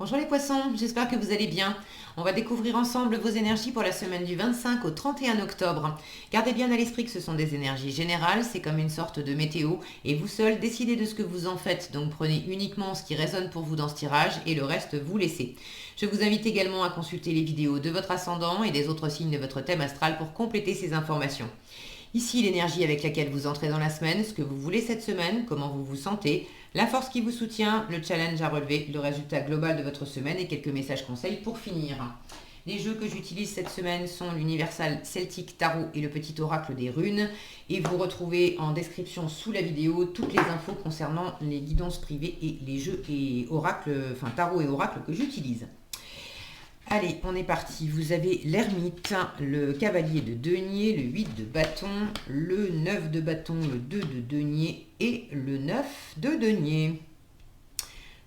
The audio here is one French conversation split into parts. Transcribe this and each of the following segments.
Bonjour les poissons, j'espère que vous allez bien. On va découvrir ensemble vos énergies pour la semaine du 25 au 31 octobre. Gardez bien à l'esprit que ce sont des énergies générales, c'est comme une sorte de météo et vous seul décidez de ce que vous en faites. Donc prenez uniquement ce qui résonne pour vous dans ce tirage et le reste vous laissez. Je vous invite également à consulter les vidéos de votre ascendant et des autres signes de votre thème astral pour compléter ces informations. Ici, l'énergie avec laquelle vous entrez dans la semaine, ce que vous voulez cette semaine, comment vous vous sentez, la force qui vous soutient, le challenge à relever, le résultat global de votre semaine et quelques messages conseils pour finir. Les jeux que j'utilise cette semaine sont l'Universal Celtic Tarot et le petit oracle des runes. Et vous retrouvez en description sous la vidéo toutes les infos concernant les guidances privées et les jeux et oracles, enfin tarot et oracle que j'utilise. Allez, on est parti. Vous avez l'ermite, le cavalier de denier, le 8 de bâton, le 9 de bâton, le 2 de denier et le 9 de denier.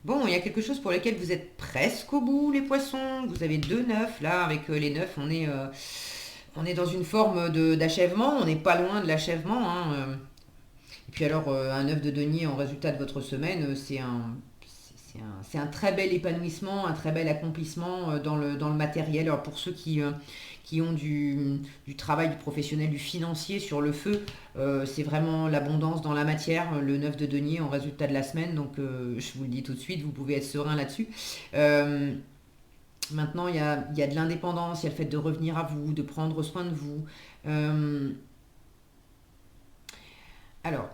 Bon, il y a quelque chose pour lequel vous êtes presque au bout, les poissons. Vous avez deux neufs, là, avec les neufs, on est dans une forme d'achèvement. On n'est pas loin de l'achèvement, hein. Et puis alors, un neuf de denier en résultat de votre semaine, c'est un très bel épanouissement, un très bel accomplissement dans le matériel. Alors pour ceux qui ont du travail, du professionnel, du financier sur le feu, c'est vraiment l'abondance dans la matière, le 9 de denier en résultat de la semaine. Donc je vous le dis tout de suite, vous pouvez être serein là-dessus. Maintenant, il y a de l'indépendance, il y a le fait de revenir à vous, de prendre soin de vous. Alors,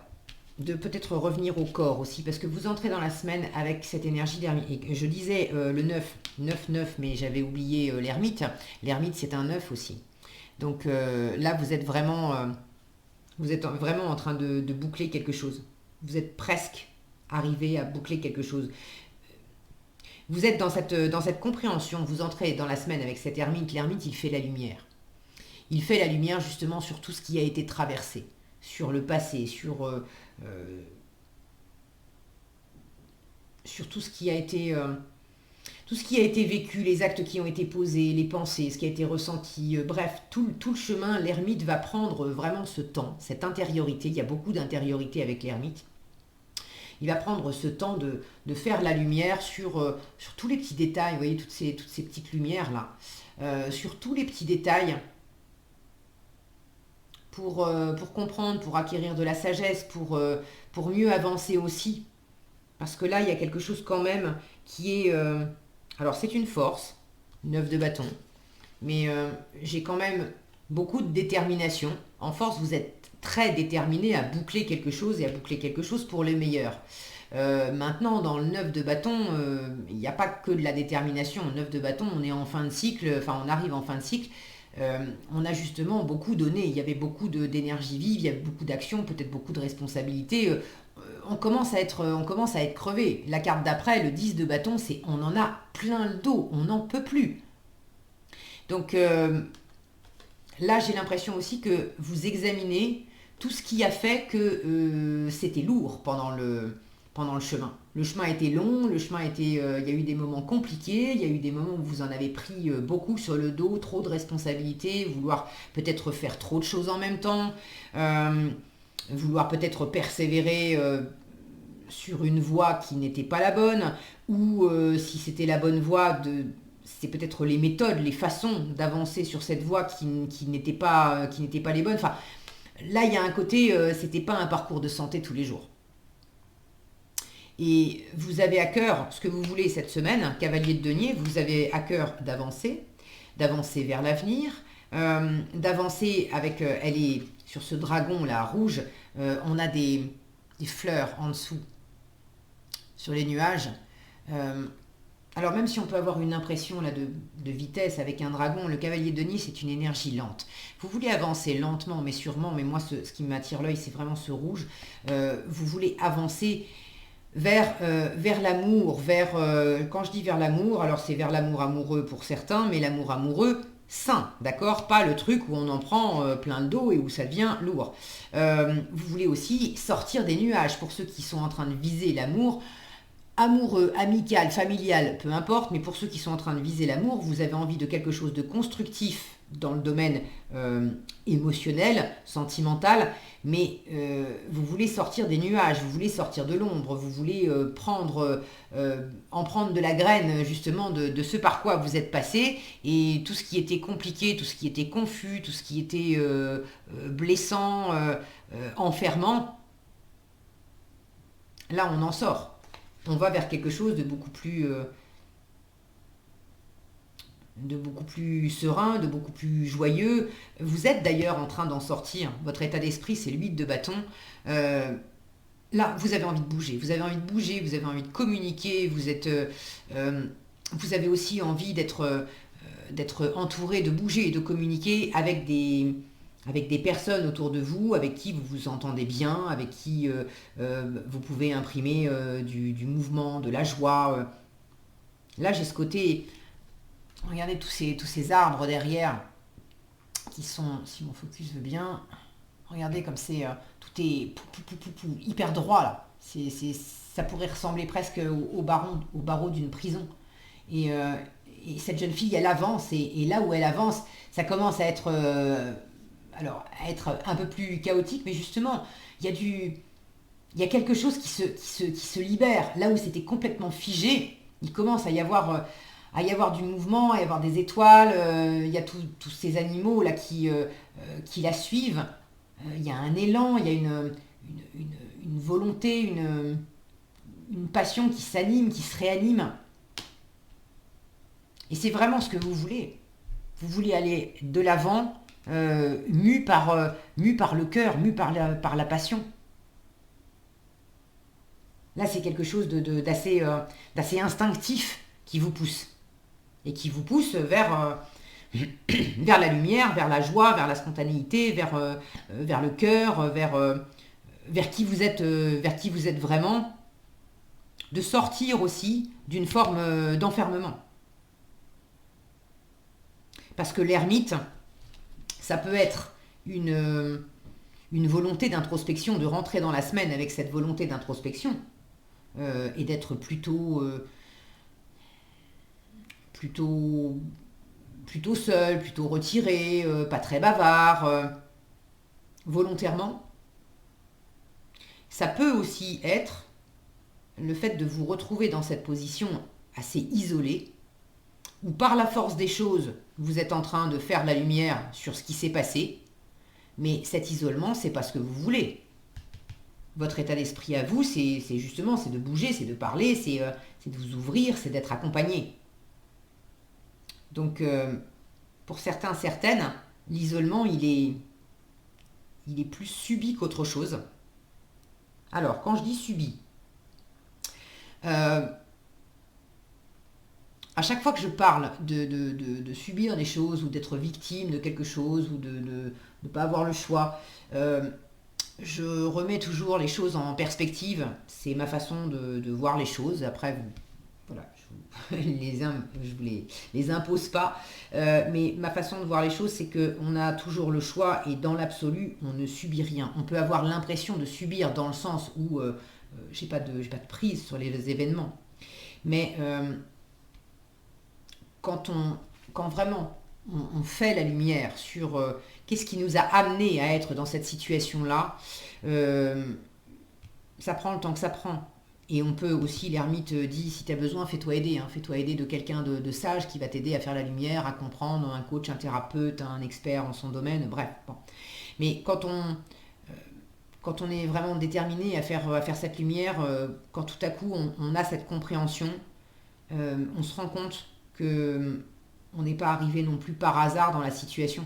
de peut-être revenir au corps aussi, parce que vous entrez dans la semaine avec cette énergie d'ermite. Et je disais le 9, mais j'avais oublié l'ermite. L'ermite, c'est un 9 aussi. Donc là, vous êtes vraiment en train de boucler quelque chose. Vous êtes presque arrivé à boucler quelque chose. Vous êtes dans cette compréhension, vous entrez dans la semaine avec cet ermite. L'ermite, il fait la lumière. Il fait la lumière justement sur tout ce qui a été traversé, sur le passé, sur tout ce qui a été vécu, les actes qui ont été posés, les pensées, ce qui a été ressenti, bref, tout le chemin, l'ermite va prendre vraiment ce temps, cette intériorité, il y a beaucoup d'intériorité avec l'ermite, il va prendre ce temps de faire la lumière sur tous les petits détails, vous voyez, toutes ces petites lumières-là, sur tous les petits détails, pour comprendre, pour acquérir de la sagesse, pour mieux avancer aussi. Parce que là, il y a quelque chose quand même qui est... alors, c'est une force, 9 de bâton, mais j'ai quand même beaucoup de détermination. En force, vous êtes très déterminé à boucler quelque chose et à boucler quelque chose pour le meilleur. Maintenant, dans le 9 de bâton, il n'y a pas que de la détermination. 9 de bâton, on est en fin de cycle, enfin, on arrive en fin de cycle. On a justement beaucoup donné, il y avait beaucoup d'énergie vive, il y avait beaucoup d'action, peut-être beaucoup de responsabilités. On commence à être crevé. La carte d'après, le 10 de bâton, c'est on en a plein le dos, on n'en peut plus. Donc là, j'ai l'impression aussi que vous examinez tout ce qui a fait que c'était lourd pendant le chemin. Le chemin a été long, il y a eu des moments compliqués, il y a eu des moments où vous en avez pris beaucoup sur le dos, trop de responsabilités, vouloir peut-être faire trop de choses en même temps, vouloir peut-être persévérer sur une voie qui n'était pas la bonne, ou si c'était la bonne voie, c'est peut-être les méthodes, les façons d'avancer sur cette voie qui n'étaient pas les bonnes. Enfin, là, il y a un côté, c'était pas un parcours de santé tous les jours. Et vous avez à cœur ce que vous voulez cette semaine, cavalier de denier, vous avez à cœur d'avancer vers l'avenir, d'avancer avec, elle est sur ce dragon là rouge, on a des fleurs en dessous, sur les nuages. Alors même si on peut avoir une impression là de vitesse avec un dragon, le cavalier de denier c'est une énergie lente. Vous voulez avancer lentement mais sûrement, mais moi ce qui m'attire l'œil c'est vraiment ce rouge. Vous voulez avancer vers l'amour, quand je dis vers l'amour, alors c'est vers l'amour amoureux pour certains, mais l'amour amoureux sain, d'accord? Pas le truc où on en prend plein le dos et où ça devient lourd. Vous voulez aussi sortir des nuages, pour ceux qui sont en train de viser l'amour, amoureux, amical, familial, peu importe, mais pour ceux qui sont en train de viser l'amour, vous avez envie de quelque chose de constructif dans le domaine émotionnel, sentimental, mais vous voulez sortir des nuages, vous voulez sortir de l'ombre, vous voulez en prendre de la graine justement de ce par quoi vous êtes passé, et tout ce qui était compliqué, tout ce qui était confus, tout ce qui était blessant, enfermant, là on en sort. On va vers quelque chose de beaucoup plus serein, de beaucoup plus joyeux. Vous êtes d'ailleurs en train d'en sortir. Votre état d'esprit, c'est l'8 de bâton. Là, vous avez envie de bouger. Vous avez envie de bouger, vous avez envie de communiquer. Vous avez aussi envie d'être entouré, de bouger et de communiquer avec des personnes autour de vous, avec qui vous vous entendez bien, avec qui vous pouvez imprimer du mouvement, de la joie. Là, j'ai ce côté... Regardez tous ces arbres derrière qui sont, si mon focus veut bien, regardez comme c'est, tout est hyper droit là. Ça pourrait ressembler presque au barreau d'une prison. Et cette jeune fille, elle avance, et là où elle avance, ça commence à être, un peu plus chaotique, mais justement, il y a quelque chose qui se libère. Là où c'était complètement figé, il commence à y avoir du mouvement, à y avoir des étoiles, il y a tous ces animaux là qui la suivent. Il y a un élan, il y a une volonté, une passion qui s'anime, qui se réanime. Et c'est vraiment ce que vous voulez. Vous voulez aller de l'avant, mu par le cœur, mu par la passion. Là, c'est quelque chose d'assez instinctif qui vous pousse. Et qui vous pousse vers la lumière, vers la joie, vers la spontanéité, vers le cœur, vers qui vous êtes vraiment, de sortir aussi d'une forme d'enfermement. Parce que l'ermite, ça peut être une volonté d'introspection, de rentrer dans la semaine avec cette volonté d'introspection, et d'être plutôt seul, plutôt retiré, pas très bavard, volontairement. Ça peut aussi être le fait de vous retrouver dans cette position assez isolée, où par la force des choses, vous êtes en train de faire la lumière sur ce qui s'est passé, mais cet isolement, c'est pas ce que vous voulez. Votre état d'esprit à vous, c'est de bouger, c'est de parler, c'est de vous ouvrir, c'est d'être accompagné. Donc, pour certains, certaines, l'isolement, il est plus subi qu'autre chose. Alors, quand je dis subi, à chaque fois que je parle de subir des choses ou d'être victime de quelque chose ou de ne pas avoir le choix, je remets toujours les choses en perspective. C'est ma façon de voir les choses. Après, voilà, je vous les impose pas. Mais ma façon de voir les choses, c'est qu'on a toujours le choix et dans l'absolu, on ne subit rien. On peut avoir l'impression de subir dans le sens où j'ai pas de prise sur les événements. Mais quand vraiment on fait la lumière sur qu'est-ce qui nous a amené à être dans cette situation-là, ça prend le temps que ça prend. Et on peut aussi, l'ermite dit, si tu as besoin, fais-toi aider. Hein, fais-toi aider de quelqu'un de sage qui va t'aider à faire la lumière, à comprendre, un coach, un thérapeute, un expert en son domaine, bref. Bon. Mais quand on est vraiment déterminé à faire cette lumière, quand tout à coup on a cette compréhension, on se rend compte que on n'est pas arrivé non plus par hasard dans la situation.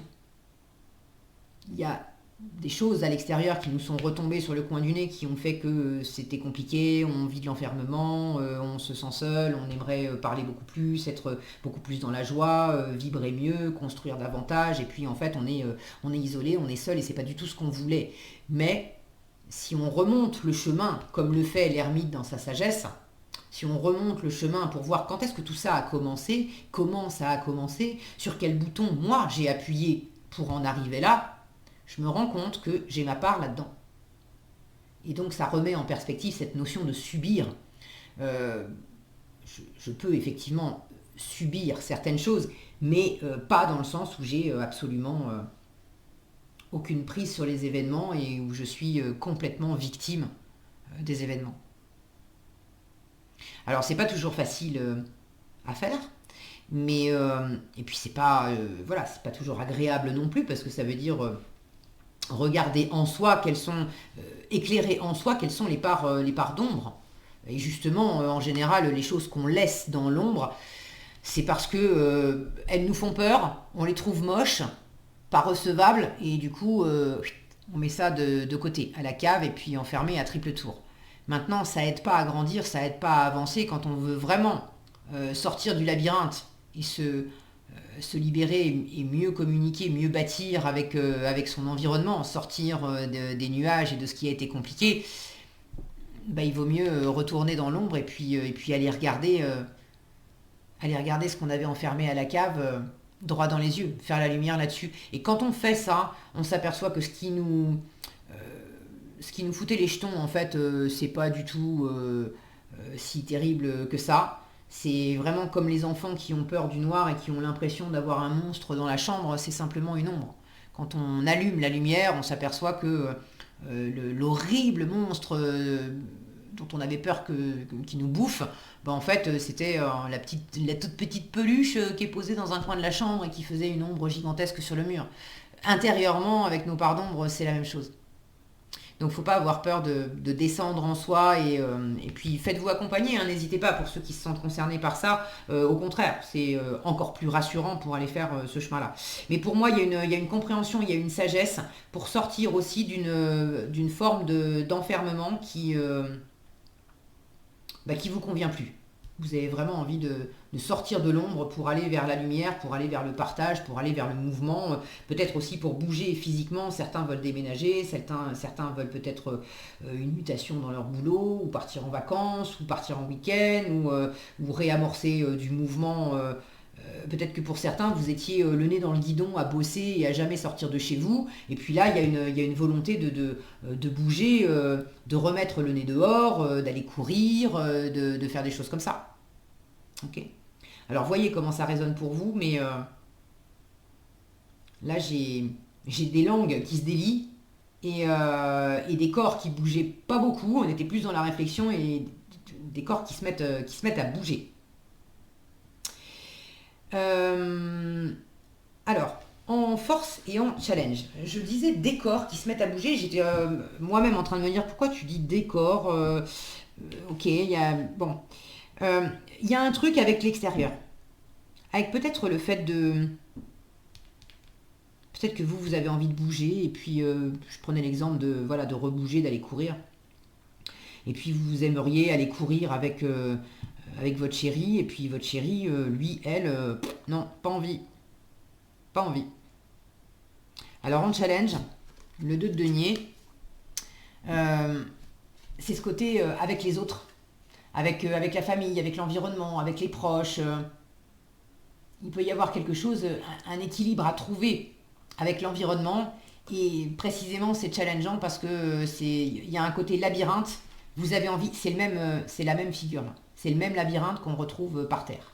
Il y a des choses à l'extérieur qui nous sont retombées sur le coin du nez, qui ont fait que c'était compliqué, on vit de l'enfermement, on se sent seul, on aimerait parler beaucoup plus, être beaucoup plus dans la joie, vibrer mieux, construire davantage, et puis en fait on est isolé, on est seul, et c'est pas du tout ce qu'on voulait. Mais si on remonte le chemin, comme le fait l'ermite dans sa sagesse, si on remonte le chemin pour voir quand est-ce que tout ça a commencé, comment ça a commencé, sur quel bouton moi j'ai appuyé pour en arriver là, je me rends compte que j'ai ma part là-dedans. Et donc ça remet en perspective cette notion de subir. euh, je peux effectivement subir certaines choses, mais pas dans le sens où j'ai absolument aucune prise sur les événements et où je suis complètement victime des événements. Alors c'est pas toujours facile à faire, mais et puis c'est pas voilà, c'est pas toujours agréable non plus parce que ça veut dire regarder en soi quelles sont éclairer en soi quelles sont les parts d'ombre. Et justement, en général, les choses qu'on laisse dans l'ombre, c'est parce que elles nous font peur, on les trouve moches, pas recevables, et du coup, on met ça de côté, à la cave, et puis enfermé à triple tour. Maintenant, ça aide pas à grandir, ça aide pas à avancer quand on veut vraiment sortir du labyrinthe et se libérer et mieux communiquer, mieux bâtir avec son environnement, sortir des nuages et de ce qui a été compliqué. Bah, il vaut mieux retourner dans l'ombre et puis aller regarder ce qu'on avait enfermé à la cave droit dans les yeux, faire la lumière là-dessus. Et quand on fait ça, on s'aperçoit que ce qui nous foutait les jetons, en fait, c'est pas du tout si terrible que ça. C'est vraiment comme les enfants qui ont peur du noir et qui ont l'impression d'avoir un monstre dans la chambre, c'est simplement une ombre. Quand on allume la lumière, on s'aperçoit que l'horrible monstre dont on avait peur qui nous bouffe, bah en fait c'était la toute petite peluche qui est posée dans un coin de la chambre et qui faisait une ombre gigantesque sur le mur. Intérieurement, avec nos parts d'ombre, c'est la même chose. Donc faut pas avoir peur de descendre en soi et puis faites-vous accompagner, hein, n'hésitez pas pour ceux qui se sentent concernés par ça. Au contraire, c'est encore plus rassurant pour aller faire ce chemin-là. Mais pour moi, il y a une compréhension, il y a une sagesse pour sortir aussi d'une forme d'enfermement qui vous convient plus. Vous avez vraiment envie de sortir de l'ombre pour aller vers la lumière, pour aller vers le partage, pour aller vers le mouvement, peut-être aussi pour bouger physiquement. Certains veulent déménager, certains veulent peut-être une mutation dans leur boulot, ou partir en vacances, ou partir en week-end, ou réamorcer du mouvement. Peut-être que pour certains, vous étiez le nez dans le guidon à bosser et à jamais sortir de chez vous. Et puis là, il y a une volonté de bouger, de remettre le nez dehors, d'aller courir, de faire des choses comme ça. Ok. Alors voyez comment ça résonne pour vous, mais là j'ai des langues qui se délient et des corps qui bougeaient pas beaucoup. On était plus dans la réflexion et des corps qui se mettent à bouger. Alors, en force et en challenge. Je disais des corps qui se mettent à bouger. J'étais moi-même en train de me dire pourquoi tu dis des corps. Ok, il y a bon, il y a un truc avec l'extérieur, avec peut-être le fait de, peut-être que vous avez envie de bouger et puis je prenais l'exemple de voilà de rebouger, d'aller courir. Et puis vous aimeriez aller courir avec votre chéri, et puis votre chéri, lui, elle, non, pas envie. Pas envie. Alors en challenge, le 2 de denier, c'est ce côté avec les autres, avec la famille, avec l'environnement, avec les proches. Il peut y avoir quelque chose, un équilibre à trouver avec l'environnement, et précisément c'est challengeant parce que il y a un côté labyrinthe. Vous avez envie, c'est la même figure là. C'est le même labyrinthe qu'on retrouve par terre.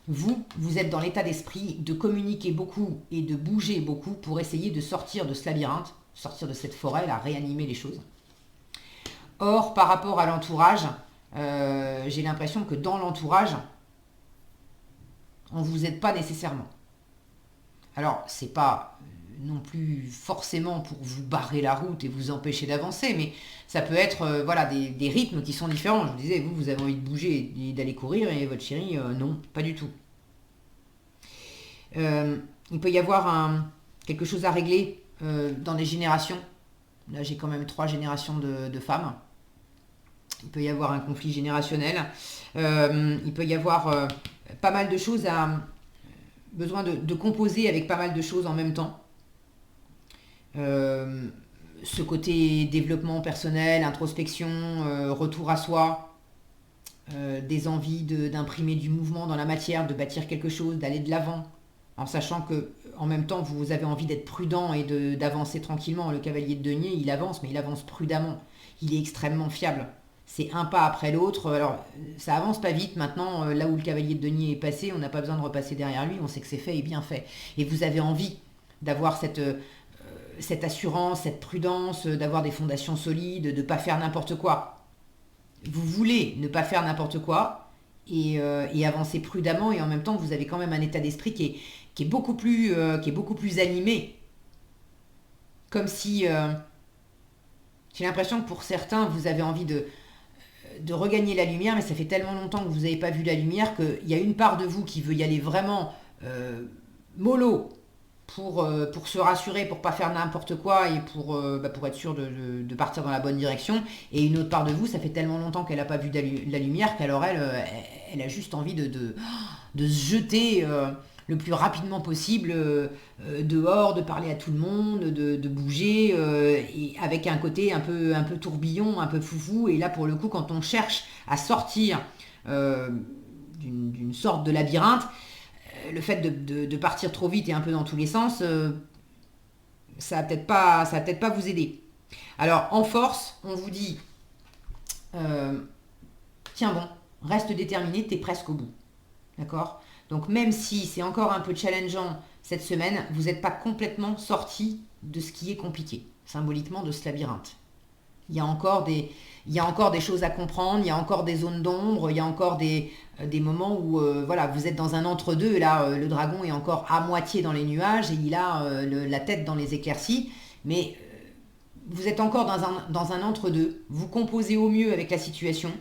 Vous êtes dans l'état d'esprit de communiquer beaucoup et de bouger beaucoup pour essayer de sortir de ce labyrinthe, sortir de cette forêt, là, réanimer les choses. Or, par rapport à l'entourage, j'ai l'impression que dans l'entourage, on ne vous aide pas nécessairement. Alors, c'est pas non plus forcément pour vous barrer la route et vous empêcher d'avancer, mais ça peut être voilà, des rythmes qui sont différents. Je vous disais, vous avez envie de bouger et d'aller courir, et votre chéri, non, pas du tout. Il peut y avoir quelque chose à régler dans les générations. Là, j'ai quand même 3 générations de femmes. Il peut y avoir un conflit générationnel. Il peut y avoir pas mal de choses besoin de composer avec pas mal de choses en même temps. Ce côté développement personnel, introspection, retour à soi, des envies d'imprimer du mouvement dans la matière, de bâtir quelque chose, d'aller de l'avant, en sachant que en même temps vous avez envie d'être prudent et d'avancer tranquillement. Le cavalier de denier, il avance, mais il avance prudemment. Il est extrêmement fiable. c'est un pas après l'autre. Alors, ça avance pas vite. Maintenant, là où le cavalier de denier est passé, on n'a pas besoin de repasser derrière lui. On sait que c'est fait et bien fait. Et vous avez envie d'avoir cette assurance, cette prudence, d'avoir des fondations solides, de ne pas faire n'importe quoi. Vous voulez ne pas faire n'importe quoi et avancer prudemment. Et en même temps, vous avez quand même un état d'esprit qui est qui est beaucoup plus animé. Comme si... j'ai l'impression que pour certains, vous avez envie de regagner la lumière, mais ça fait tellement longtemps que vous n'avez pas vu la lumière qu'il y a une part de vous qui veut y aller vraiment mollo pour se rassurer, pour pas faire n'importe quoi et pour être sûr de partir dans la bonne direction. Et une autre part de vous, ça fait tellement longtemps qu'elle n'a pas vu la lumière qu'alors elle a juste envie de se jeter le plus rapidement possible dehors, de parler à tout le monde, de bouger, et avec un côté un peu tourbillon, un peu foufou. Et là, pour le coup, quand on cherche à sortir d'une sorte de labyrinthe, le fait de partir trop vite et un peu dans tous les sens, ça va peut-être pas vous aider. Alors, en force, on vous dit, tiens bon, reste déterminé, t'es presque au bout. D'accord ? Donc même si c'est encore un peu challengeant cette semaine, vous n'êtes pas complètement sorti de ce qui est compliqué, symboliquement de ce labyrinthe. Il y a encore des choses à comprendre, il y a encore des zones d'ombre, il y a encore des moments où voilà, vous êtes dans un entre-deux. Là, le dragon est encore à moitié dans les nuages et il a la tête dans les éclaircies. Mais vous êtes encore dans un entre-deux. Vous composez au mieux avec la situation.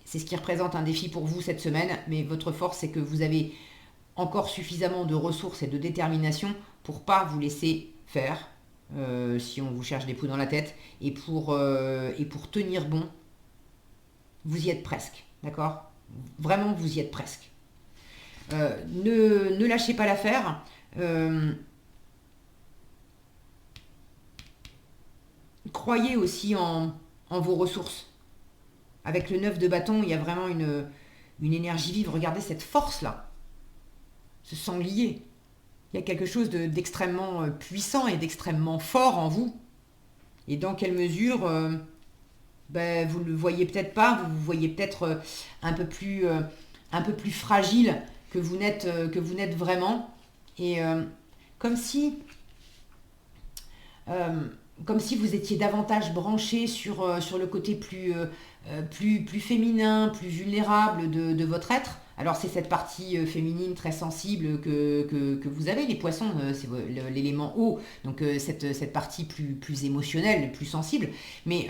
C'est ce qui représente un défi pour vous cette semaine, mais votre force, c'est que vous avez encore suffisamment de ressources et de détermination pour pas vous laisser faire, si on vous cherche des poux dans la tête, et pour tenir bon. Vous y êtes presque, d'accord ? Vraiment, vous y êtes presque. Ne lâchez pas l'affaire. Croyez aussi en vos ressources. Avec le 9 de bâton, il y a vraiment une énergie vive. Regardez cette force-là, ce sanglier. Il y a quelque chose d'extrêmement puissant et d'extrêmement fort en vous. Et dans quelle mesure, vous ne le voyez peut-être pas, vous vous voyez peut-être un peu plus fragile que vous n'êtes vraiment. Et comme si vous étiez davantage branché sur le côté plus féminin, plus vulnérable de votre être. Alors c'est cette partie féminine très sensible que vous avez, les poissons, c'est l'élément eau, donc cette partie plus émotionnelle, plus sensible. Mais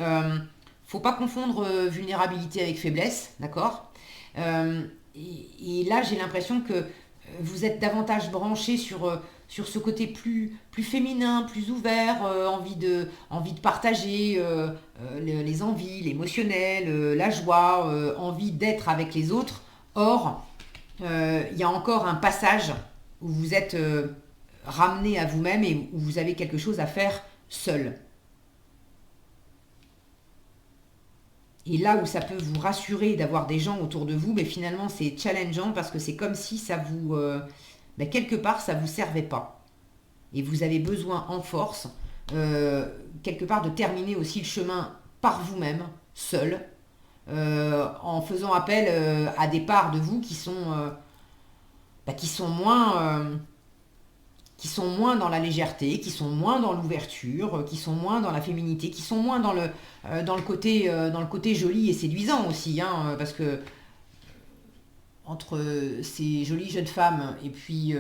faut pas confondre vulnérabilité avec faiblesse, d'accord ? Et là j'ai l'impression que vous êtes davantage branché sur ce côté plus féminin, plus ouvert, envie de partager les envies, l'émotionnel, la joie, envie d'être avec les autres. Or, il y a encore un passage où vous êtes ramené à vous-même et où vous avez quelque chose à faire seul. Et là où ça peut vous rassurer d'avoir des gens autour de vous, mais finalement c'est challengeant parce que c'est comme si ça vous... quelque part ça ne vous servait pas. Et vous avez besoin en force, quelque part, de terminer aussi le chemin par vous-même, seul, en faisant appel à des parts de vous qui sont moins dans la légèreté, qui sont moins dans l'ouverture, qui sont moins dans la féminité, qui sont moins dans le côté joli et séduisant aussi, hein, parce que entre ces jolies jeunes femmes et puis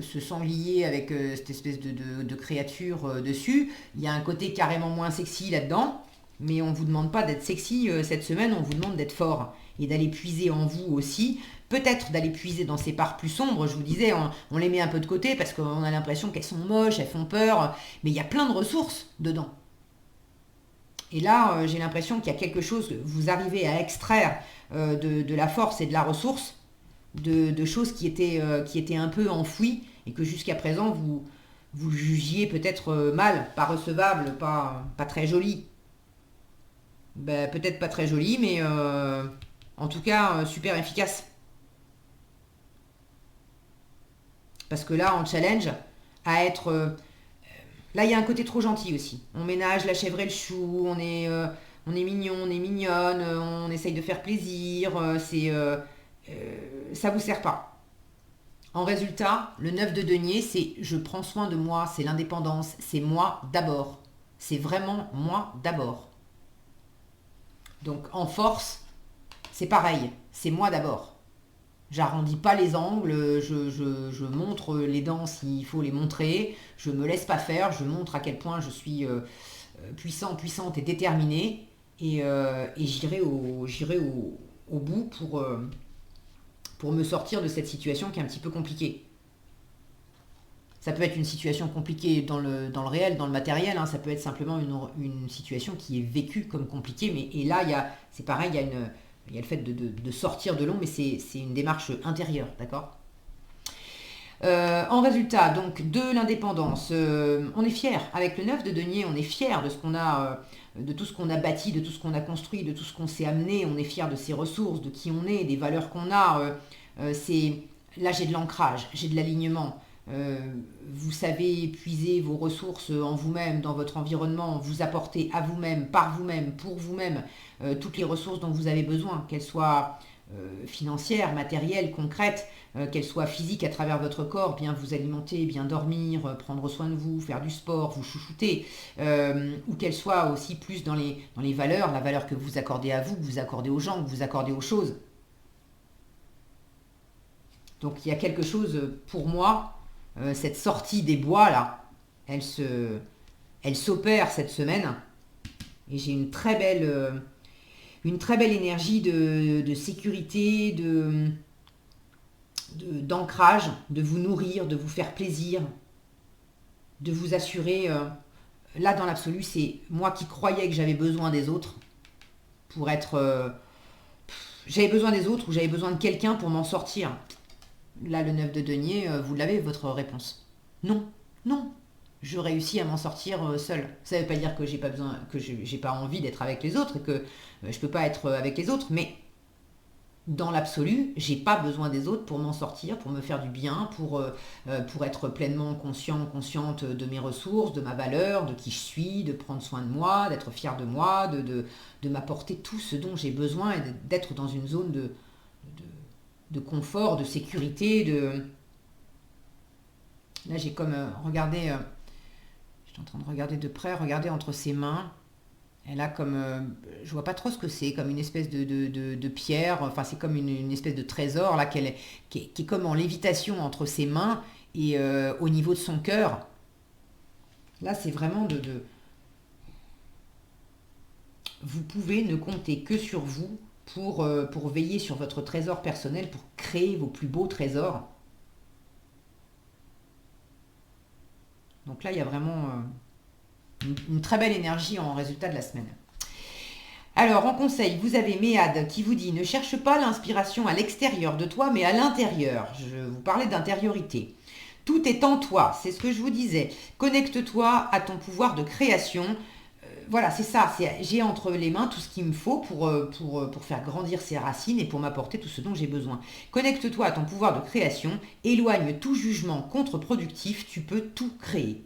ce sanglier avec cette espèce de créature dessus, il y a un côté carrément moins sexy là-dedans, mais on ne vous demande pas d'être sexy cette semaine, on vous demande d'être fort et d'aller puiser en vous aussi, peut-être d'aller puiser dans ces parts plus sombres. Je vous disais, on les met un peu de côté parce qu'on a l'impression qu'elles sont moches, elles font peur, mais il y a plein de ressources dedans. Et là, j'ai l'impression qu'il y a quelque chose que vous arrivez à extraire de la force et de la ressource, de choses qui étaient un peu enfouies et que jusqu'à présent vous jugiez peut-être mal, pas recevable, pas très joli. Peut-être pas très joli, mais en tout cas super efficace. Parce que là, en challenge, à être... là, il y a un côté trop gentil aussi. On ménage la chèvre et le chou, on est mignon, on est mignonne, on essaye de faire plaisir, ça vous sert pas. En résultat, le 9 de denier, c'est je prends soin de moi, c'est l'indépendance, c'est moi d'abord. C'est vraiment moi d'abord. Donc en force, c'est pareil, c'est moi d'abord. J'arrondis pas les angles, je montre les dents s'il faut les montrer, je me laisse pas faire, je montre à quel point je suis puissant, puissante et déterminée, et j'irai au bout pour me sortir de cette situation qui est un petit peu compliquée. Ça peut être une situation compliquée dans le réel, dans le matériel, hein, ça peut être simplement une situation qui est vécue comme compliquée, et là, c'est pareil, il y a le fait de sortir de l'ombre, mais c'est une démarche intérieure, d'accord. En résultat, donc, de l'indépendance, on est fier. Avec le 9 de denier, on est fier de ce qu'on a, de tout ce qu'on a bâti, de tout ce qu'on a construit, de tout ce qu'on s'est amené. On est fier de ses ressources, de qui on est, des valeurs qu'on a. Là, j'ai de l'ancrage, j'ai de l'alignement. Vous savez puiser vos ressources en vous-même, dans votre environnement, vous apporter à vous-même, par vous-même, pour vous-même, toutes les ressources dont vous avez besoin, qu'elles soient financières, matérielles, concrètes, qu'elles soient physiques à travers votre corps, bien vous alimenter, bien dormir, prendre soin de vous, faire du sport, vous chouchouter, ou qu'elles soient aussi plus dans les valeurs, la valeur que vous accordez à vous, que vous accordez aux gens, que vous accordez aux choses. Donc il y a quelque chose pour moi, cette sortie des bois là, elle s'opère cette semaine, et j'ai une très belle énergie de sécurité, d'ancrage, de vous nourrir, de vous faire plaisir, de vous assurer. Là, dans l'absolu, c'est moi qui croyais que j'avais besoin des autres pour être. J'avais besoin des autres, ou j'avais besoin de quelqu'un pour m'en sortir. Là, le 9 de denier, vous l'avez, votre réponse. Non, non. Je réussis à m'en sortir seule. Ça ne veut pas dire que j'ai pas besoin, que j'ai pas envie d'être avec les autres, et que je peux pas être avec les autres, mais dans l'absolu, j'ai pas besoin des autres pour m'en sortir, pour me faire du bien, pour être pleinement conscient, consciente de mes ressources, de ma valeur, de qui je suis, de prendre soin de moi, d'être fière de moi, de m'apporter tout ce dont j'ai besoin, et d'être dans une zone de confort, de sécurité. Là, j'ai comme regardé, j'étais en train de regarder de près, regarder entre ses mains. Elle a comme, je vois pas trop ce que c'est, comme une espèce de pierre, enfin c'est comme une espèce de trésor là qui est comme en lévitation entre ses mains et au niveau de son cœur. Là, c'est vraiment vous pouvez ne compter que sur vous pour veiller sur votre trésor personnel, pour créer vos plus beaux trésors. Donc là, il y a vraiment une très belle énergie en résultat de la semaine. Alors, en conseil, vous avez Méade qui vous dit « Ne cherche pas l'inspiration à l'extérieur de toi, mais à l'intérieur. » Je vous parlais d'intériorité. Tout est en toi, c'est ce que je vous disais. Connecte-toi à ton pouvoir de création. Voilà, c'est ça. J'ai entre les mains tout ce qu'il me faut pour faire grandir ses racines et pour m'apporter tout ce dont j'ai besoin. Connecte-toi à ton pouvoir de création. Éloigne tout jugement contre-productif. Tu peux tout créer.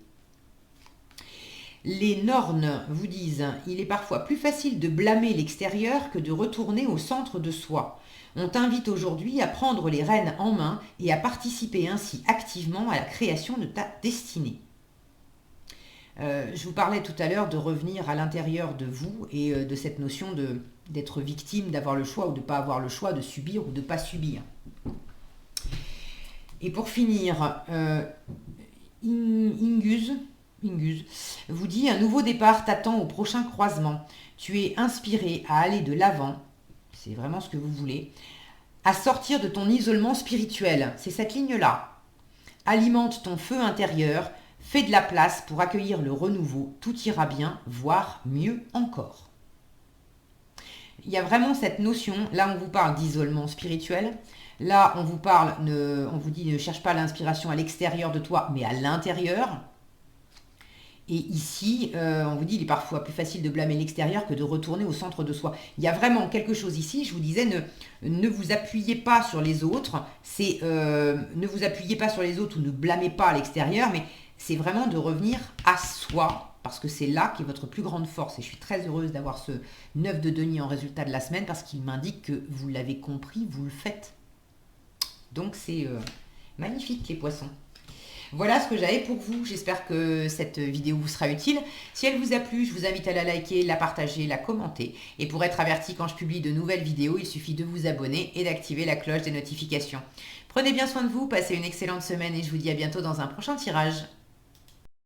Les Nornes vous disent « Il est parfois plus facile de blâmer l'extérieur que de retourner au centre de soi. On t'invite aujourd'hui à prendre les rênes en main et à participer ainsi activement à la création de ta destinée. » Je vous parlais tout à l'heure de revenir à l'intérieur de vous et de cette notion d'être victime, d'avoir le choix ou de ne pas avoir le choix, de subir ou de ne pas subir. Et pour finir, Ingus vous dit « Un nouveau départ t'attend au prochain croisement. Tu es inspiré à aller de l'avant, c'est vraiment ce que vous voulez, à sortir de ton isolement spirituel. » C'est cette ligne-là. Alimente ton feu intérieur, fais de la place pour accueillir le renouveau. Tout ira bien, voire mieux encore. Il y a vraiment cette notion, là on vous parle d'isolement spirituel, là on vous dit ne cherche pas l'inspiration à l'extérieur de toi, mais à l'intérieur. Et ici, on vous dit il est parfois plus facile de blâmer l'extérieur que de retourner au centre de soi. Il y a vraiment quelque chose ici, je vous disais, ne vous appuyez pas sur les autres, ne vous appuyez pas sur les autres ou ne blâmez pas à l'extérieur, mais c'est vraiment de revenir à soi parce que c'est là qu'est votre plus grande force. Et je suis très heureuse d'avoir ce 9 de denier en résultat de la semaine parce qu'il m'indique que vous l'avez compris, vous le faites. Donc c'est magnifique les poissons. Voilà ce que j'avais pour vous. J'espère que cette vidéo vous sera utile. Si elle vous a plu, je vous invite à la liker, la partager, la commenter. Et pour être averti quand je publie de nouvelles vidéos, il suffit de vous abonner et d'activer la cloche des notifications. Prenez bien soin de vous, passez une excellente semaine et je vous dis à bientôt dans un prochain tirage.